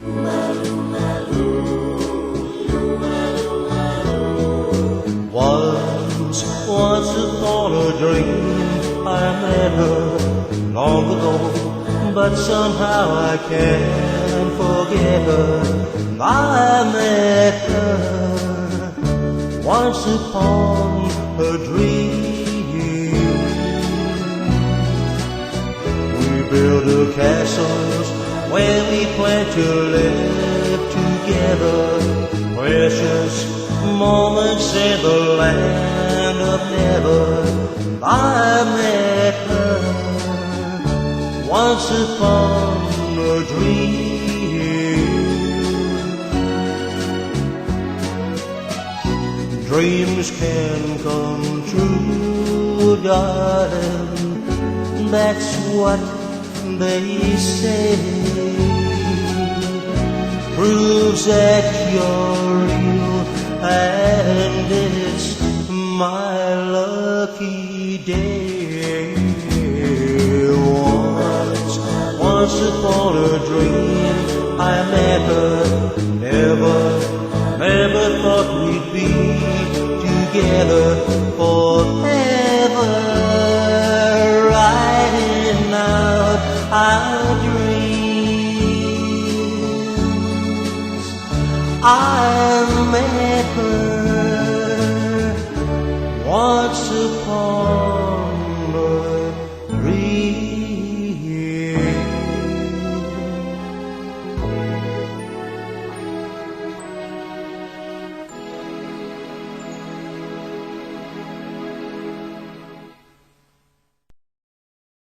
Once upon a dream, I met her long ago, but somehow I can't forget her. I met her once upon a dream. We built a castles where we planned to live together. Precious moments in the land of heaven. I met her once upon a dream. Dreams can come true, darling, that's what they say. Proves that you're real, and it's my lucky day. Once upon a dream, I met her. Never thought we'd be together forever, writing out our dreams. I met